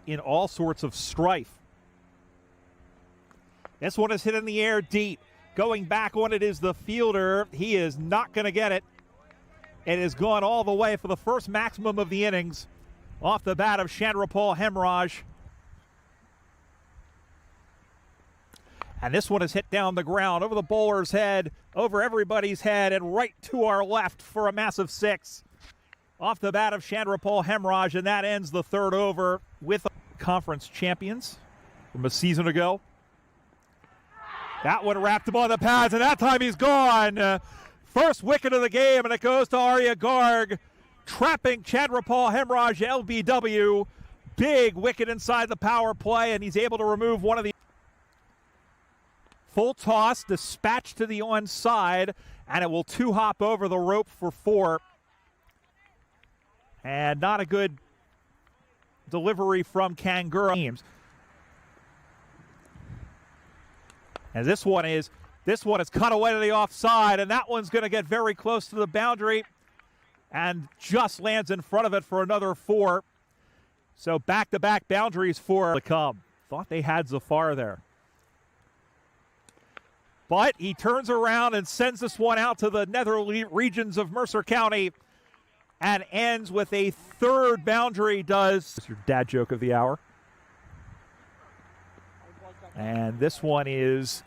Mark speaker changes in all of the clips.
Speaker 1: in all sorts of strife. This one is hit in the air deep. Going back on it is the fielder. He is not going to get it. It has gone all the way for the first maximum of the innings off the bat of Chandrapal Hemraj. And this one is hit down the ground, over the bowler's head, over everybody's head, and right to our left for a massive 6. Off the bat of Chandrapal Hemraj, and that ends the third over with conference champions from a season ago. That one wrapped him on the pads, and that time he's gone. First wicket of the game, and it goes to Arya Garg, trapping Chandrapal Hemraj, LBW. Big wicket inside the power play, and he's able to remove one of the... Full toss, dispatched to the onside, and it will 2-hop over the rope for 4. And not a good delivery from Kangura. And this one is cut away to the offside, and that one's going to get very close to the boundary and just lands in front of it for another 4. So back-to-back boundaries for to come. Thought they had Zafar there. But he turns around and sends this one out to the nether regions of Mercer County and ends with a third boundary. Does your dad joke of the hour. And this one is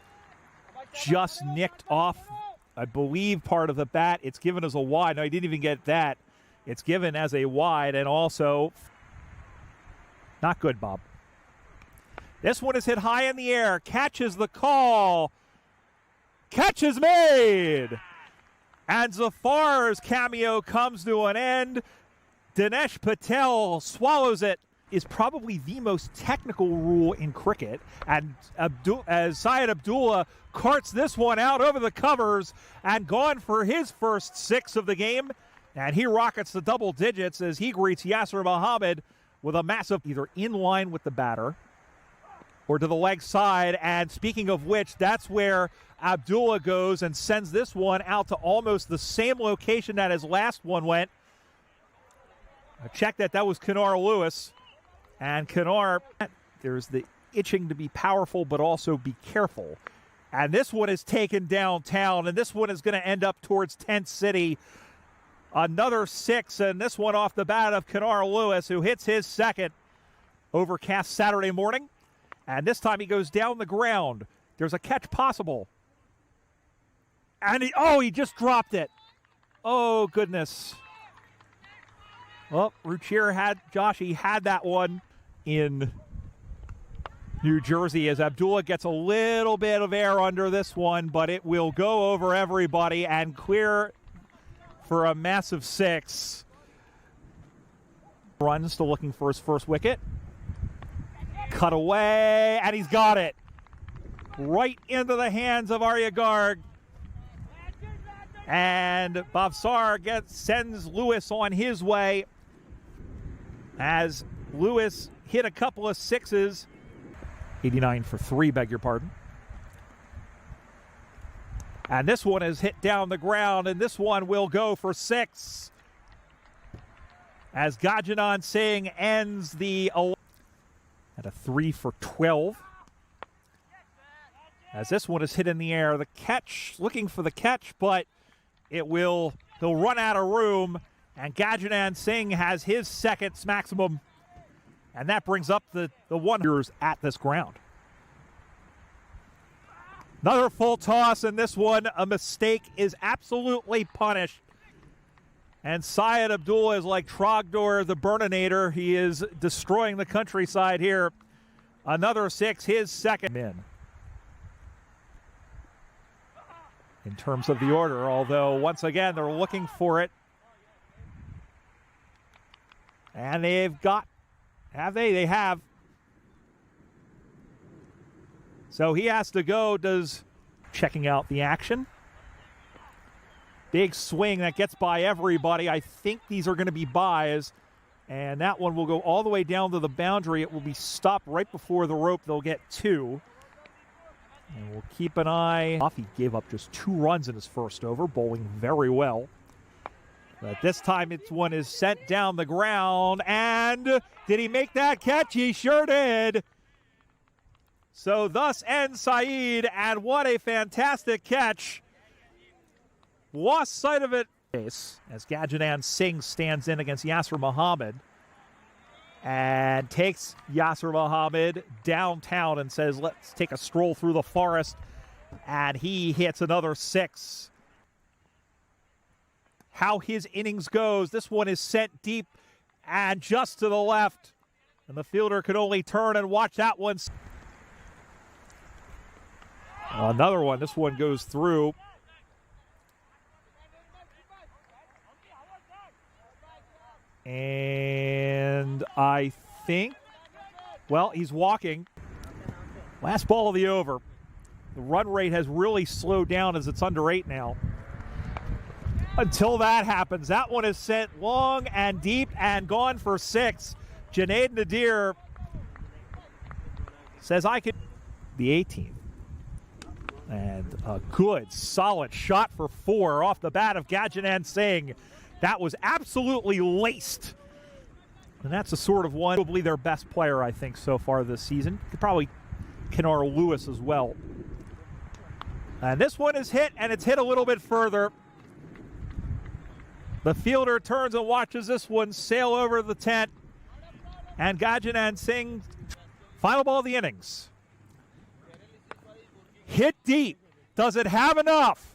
Speaker 1: just nicked off, I believe, part of the bat. It's given as a wide. No, he didn't even get that. It's given as a wide, and also not good, Bob. This one is hit high in the air. Catches the call. Catch is made. And Zafar's cameo comes to an end. Dinesh Patel swallows it. Is probably the most technical rule in cricket. And as Syed Abdullah carts this one out over the covers and gone for his first 6 of the game. And he rockets the double digits as he greets Yasir Muhammad with a massive, either in line with the batter or to the leg side. And speaking of which, that's where Abdullah goes and sends this one out to almost the same location that his last one went. I checked that was Kenar Lewis. And Kenar, there's the itching to be powerful but also be careful. And this one is taken downtown, and this one is going to end up towards Tent City. Another 6, and this one off the bat of Kenar Lewis, who hits his second. Overcast Saturday morning. And this time he goes down the ground. There's a catch possible. And he just dropped it. Oh, goodness. Well, Ruchir had that one in New Jersey as Abdullah gets a little bit of air under this one, but it will go over everybody and clear for a massive 6. Run, still looking for his first wicket. Cut away, and he's got it. Right into the hands of Arya Garg. And Bhavsar sends Lewis on his way as Lewis hit a couple of 6s. 89 for 3, beg your pardon. And this one is hit down the ground, and this one will go for 6. As Gajanan Singh ends the at a 3 for 12. As this one is hit in the air, the catch, looking for the catch, but he'll run out of room, and Gajanan Singh has his second maximum, and that brings up the 1 years at this ground. Another full toss, and this one, a mistake is absolutely punished. And Syed Abdullah is like Trogdor the Burninator. He is destroying the countryside here. Another 6, his second in terms of the order, although once again they're looking for it. And they've got, have they? They have. So he has to go, checking out the action. Big swing that gets by everybody. I think these are going to be byes. And that one will go all the way down to the boundary. It will be stopped right before the rope. They'll get 2. And we'll keep an eye. He gave up just 2 runs in his first over, bowling very well. But this time one is sent down the ground. And did he make that catch? He sure did. So thus ends Saeed, and what a fantastic catch. Lost sight of it as Gajanan Singh stands in against Yasser Muhammad and takes Yasser Muhammad downtown and says, let's take a stroll through the forest. And he hits another 6. How his innings goes. This one is sent deep and just to the left. And the fielder could only turn and watch that one. Another one. This one goes through. And I think, well, he's walking. Last ball of the over. The run rate has really slowed down as it's under 8 now. Until that happens, that one is sent long and deep and gone for 6. Junaid Nadir says I could. The 18th. And a good, solid shot for 4 off the bat of Gajanan Singh. That was absolutely laced. And that's the sort of one, probably their best player, I think, so far this season. Probably Kenora Lewis as well. And this one is hit, and it's hit a little bit further. The fielder turns and watches this one sail over the tent. And Gajanan Singh, final ball of the innings. Hit deep. Does it have enough?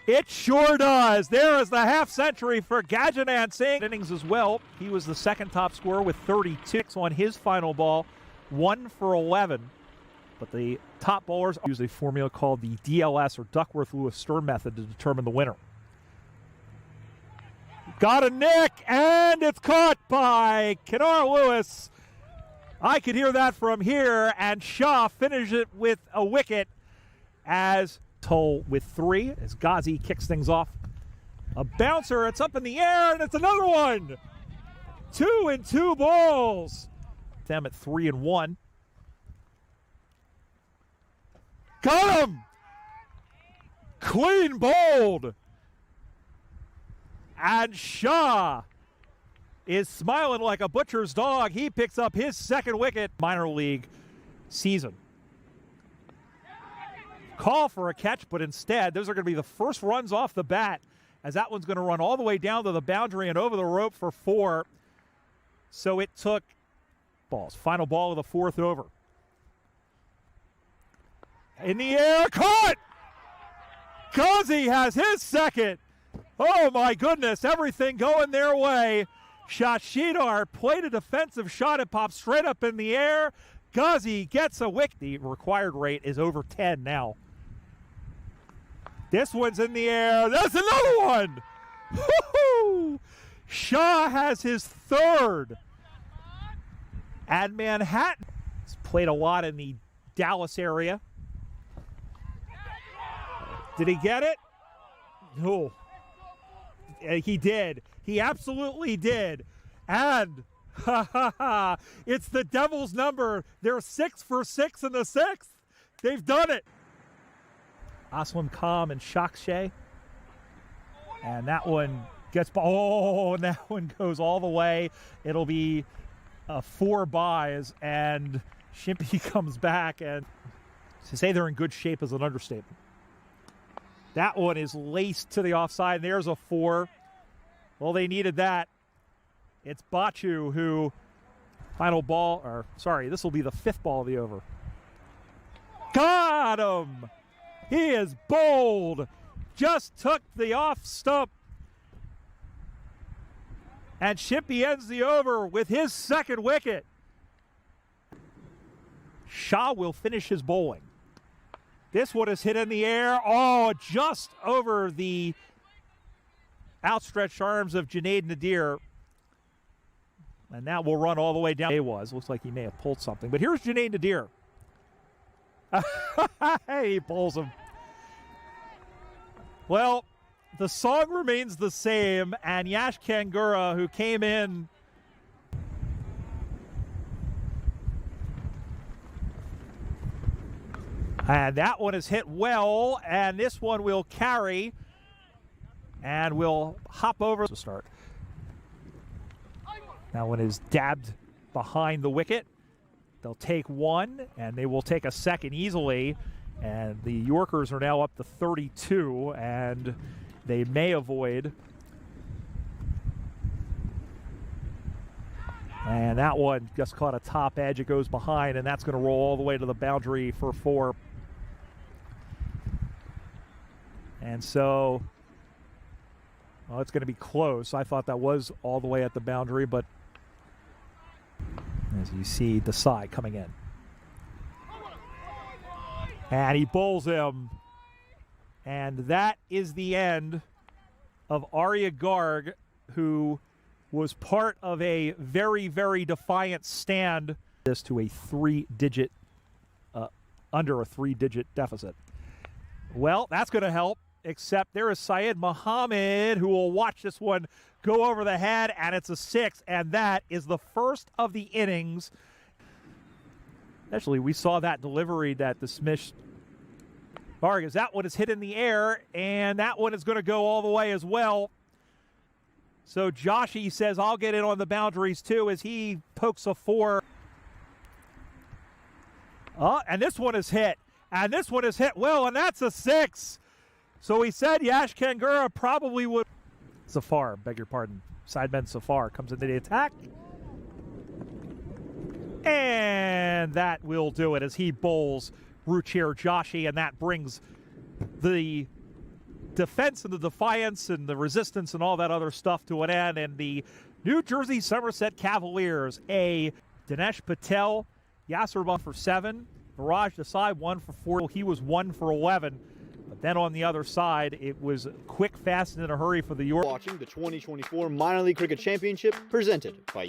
Speaker 1: It sure does. There is the half century for Gajanan Singh. Innings as well. He was the second top scorer with 32 on his final ball. 1 for 11. But the top bowlers use a formula called the DLS, or Duckworth-Lewis-Stern method, to determine the winner. Got a nick, and it's caught by Kenora Lewis. I could hear that from here, and Shah finishes it with a wicket as Toll with 3 as Ghazi kicks things off. A bouncer, it's up in the air, and it's another one. 2 and 2 balls. Them at 3 and 1. Got him! Clean bowled. And Shah is smiling like a butcher's dog. He picks up his second wicket minor league season. Call for a catch, but instead, those are going to be the first runs off the bat, as that one's going to run all the way down to the boundary and over the rope for 4. So it took balls. Final ball of the 4th over. In the air, caught! Ghazi has his second. Oh my goodness, everything going their way. Shashidar played a defensive shot. It popped straight up in the air. Ghazi gets a wicket. The required rate is over 10 now. This one's in the air. There's another one. Woo-hoo! Shah has his 3rd. And Manhattan has played a lot in the Dallas area. Did he get it? No. He did. He absolutely did. And it's the Devil's number. They're 6 for 6 in the 6th. They've done it. Aslam Khan and Shakshay. And that one gets, oh, and that one goes all the way. It'll be 4 byes, and Shimpy comes back, and to say they're in good shape is an understatement. That one is laced to the offside, and there's a 4. Well, they needed that. It's Bachu who, final ball, or sorry, this will be the 5th ball of the over. Got him! He is bold. Just took the off stump. And Shimpy ends the over with his 2nd wicket. Shah will finish his bowling. This one is hit in the air. Oh, just over the outstretched arms of Junaid Nadir. And that will run all the way down. Looks like he may have pulled something. But here's Junaid Nadir. He pulls him. Well, the song remains the same. And Yash Kangura, who came in and that one is hit well, and this one will carry. and we'll hop over to start. That one is dabbed behind the wicket. They'll take one, and they will take a second easily. And the Yorkers are now up to 32, and they may avoid. And that one just caught a top edge. It goes behind, and that's going to roll all the way to the boundary for 4. And so, well, it's going to be close. I thought that was all the way at the boundary, but as you see, Desai coming in. And he bowls him. And that is the end of Arya Garg, who was part of a very, very defiant stand. This to a 3-digit, under a 3-digit deficit. Well, that's going to help, except there is Syed Muhammad, who will watch this one go over the head, and it's a 6, and that is the first of the innings. Actually, we saw that delivery that dismissed Vargas. That one is hit in the air, and that one is going to go all the way as well. So Joshi says, I'll get in on the boundaries too, as he pokes a 4. And this one is hit. And this one is hit well, and that's a 6. So he said Yash Kangura probably would. Zafar, beg your pardon. Sideman Zafar comes into the attack. And that will do it as he bowls Ruchir Joshi, and that brings the defense and the defiance and the resistance and all that other stuff to an end. And the New Jersey Somerset Cavaliers, a Dinesh Patel, Yasser for 7, Viraj Desai 1 for 4. He was 1 for 11. But then on the other side, it was quick, fast, and in a hurry for the York.
Speaker 2: Watching the 2024 Minor League Cricket Championship presented by